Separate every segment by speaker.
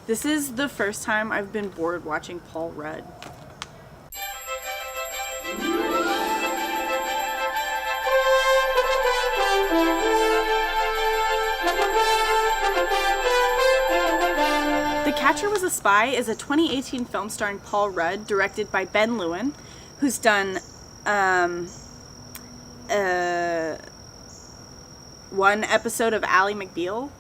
Speaker 1: This is the first time I've been bored watching Paul Rudd. The Catcher Was a Spy is a 2018 film starring Paul Rudd, directed by Ben Lewin, who's done one episode of Ally McBeal.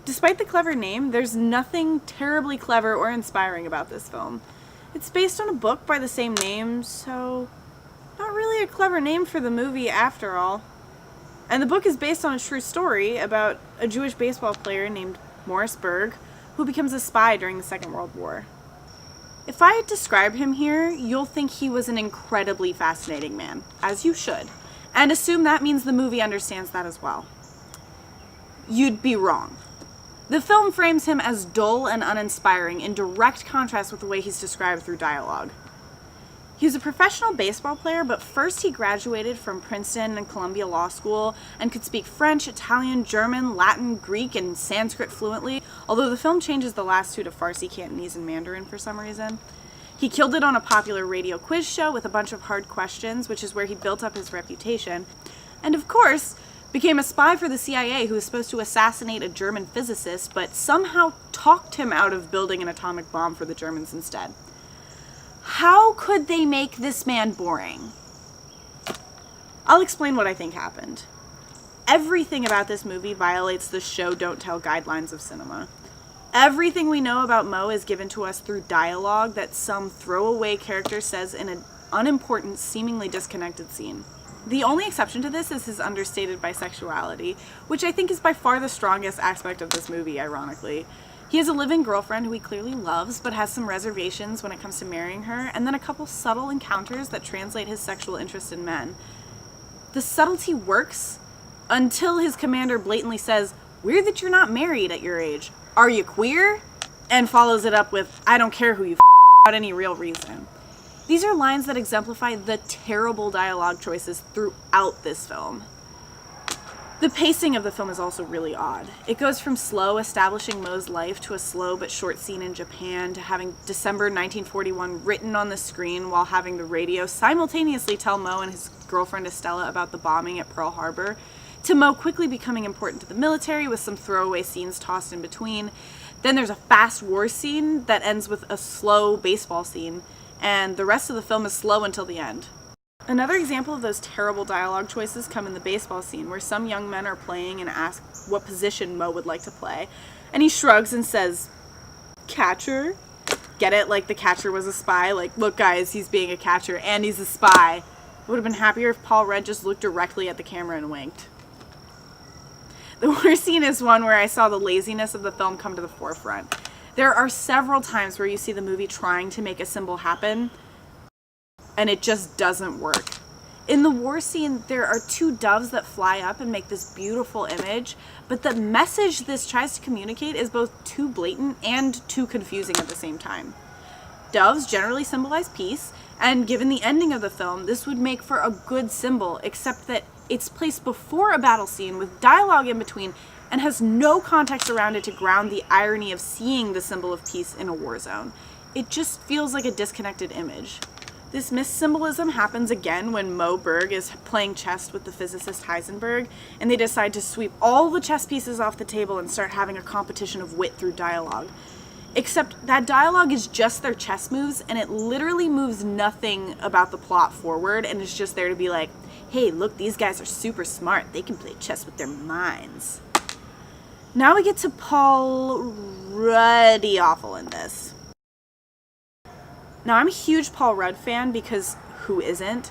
Speaker 1: Despite the clever name, there's nothing terribly clever or inspiring about this film. It's based on a book by the same name, so not really a clever name for the movie after all. And the book is based on a true story about a Jewish baseball player named Morris Berg, who becomes a spy during the Second World War. If I describe him here, you'll think he was an incredibly fascinating man, as you should, and assume that means the movie understands that as well. You'd be wrong. The film frames him as dull and uninspiring, in direct contrast with the way he's described through dialogue. He was a professional baseball player, but first he graduated from Princeton and Columbia Law School and could speak French, Italian, German, Latin, Greek, and Sanskrit fluently, although the film changes the last two to Farsi, Cantonese, and Mandarin for some reason. He killed it on a popular radio quiz show with a bunch of hard questions, which is where he built up his reputation. And of course, became a spy for the CIA who was supposed to assassinate a German physicist, but somehow talked him out of building an atomic bomb for the Germans instead. How could they make this man boring? I'll explain what I think happened. Everything about this movie violates the show don't tell guidelines of cinema. Everything we know about Mo is given to us through dialogue that some throwaway character says in an unimportant, seemingly disconnected scene. The only exception to this is his understated bisexuality, which I think is by far the strongest aspect of this movie, ironically. He has a living girlfriend who he clearly loves, but has some reservations when it comes to marrying her, and then a couple subtle encounters that translate his sexual interest in men. The subtlety works until his commander blatantly says, "Weird that you're not married at your age. Are you queer?" And follows it up with, "I don't care who you without any real reason." These are lines that exemplify the terrible dialogue choices throughout this film. The pacing of the film is also really odd. It goes from slow establishing Mo's life to a slow but short scene in Japan to having December 1941 written on the screen while having the radio simultaneously tell Mo and his girlfriend Estella about the bombing at Pearl Harbor, to Mo quickly becoming important to the military with some throwaway scenes tossed in between. Then there's a fast war scene that ends with a slow baseball scene, and the rest of the film is slow until the end. Another example of those terrible dialogue choices come in the baseball scene, where some young men are playing and ask what position Mo would like to play, and he shrugs and says, "Catcher?" Get it? Like the catcher was a spy? Like, look guys, he's being a catcher and he's a spy. I would have been happier if Paul Rudd just looked directly at the camera and winked. The worst scene is one where I saw the laziness of the film come to the forefront. There are several times where you see the movie trying to make a symbol happen, and it just doesn't work. In the war scene, there are two doves that fly up and make this beautiful image, but the message this tries to communicate is both too blatant and too confusing at the same time. Doves generally symbolize peace, and given the ending of the film, this would make for a good symbol, except that it's placed before a battle scene with dialogue in between and has no context around it to ground the irony of seeing the symbol of peace in a war zone. It just feels like a disconnected image. This missymbolism happens again when Mo Berg is playing chess with the physicist Heisenberg, and they decide to sweep all the chess pieces off the table and start having a competition of wit through dialogue. Except that dialogue is just their chess moves, and it literally moves nothing about the plot forward, and it's just there to be like, hey, look, these guys are super smart. They can play chess with their minds. Now we get to Paul Ruddy awful in this. Now, I'm a huge Paul Rudd fan because who isn't?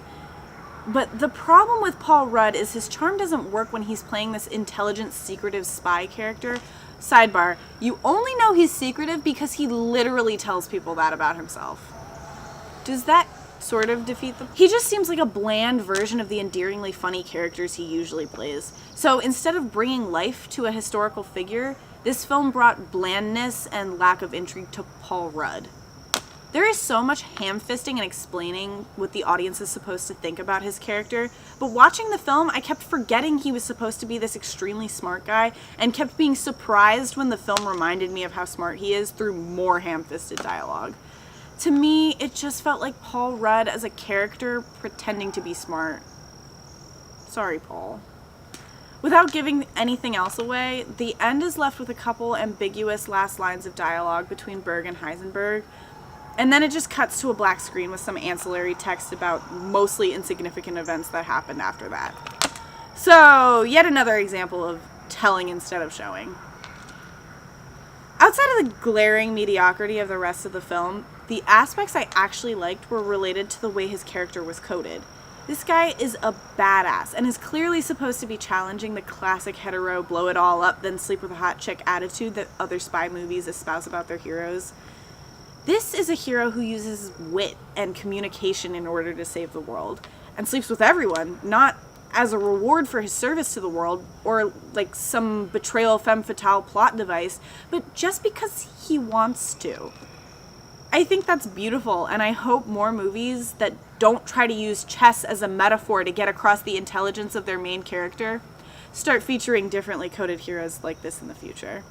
Speaker 1: But the problem with Paul Rudd is his charm doesn't work when he's playing this intelligent, secretive spy character. Sidebar, you only know he's secretive because he literally tells people that about himself. Does that sort of defeat the... He just seems like a bland version of the endearingly funny characters he usually plays. So instead of bringing life to a historical figure, this film brought blandness and lack of intrigue to Paul Rudd. There is so much ham-fisting and explaining what the audience is supposed to think about his character, but watching the film, I kept forgetting he was supposed to be this extremely smart guy, and kept being surprised when the film reminded me of how smart he is through more ham-fisted dialogue. To me, it just felt like Paul Rudd as a character pretending to be smart. Sorry, Paul. Without giving anything else away, the end is left with a couple ambiguous last lines of dialogue between Berg and Heisenberg, and then it just cuts to a black screen with some ancillary text about mostly insignificant events that happened after that. So, yet another example of telling instead of showing. Outside of the glaring mediocrity of the rest of the film, the aspects I actually liked were related to the way his character was coded. This guy is a badass and is clearly supposed to be challenging the classic hetero blow it all up then sleep with a hot chick attitude that other spy movies espouse about their heroes. This is a hero who uses wit and communication in order to save the world, and sleeps with everyone, not as a reward for his service to the world, or like some betrayal femme fatale plot device, but just because he wants to. I think that's beautiful, and I hope more movies that don't try to use chess as a metaphor to get across the intelligence of their main character start featuring differently coded heroes like this in the future.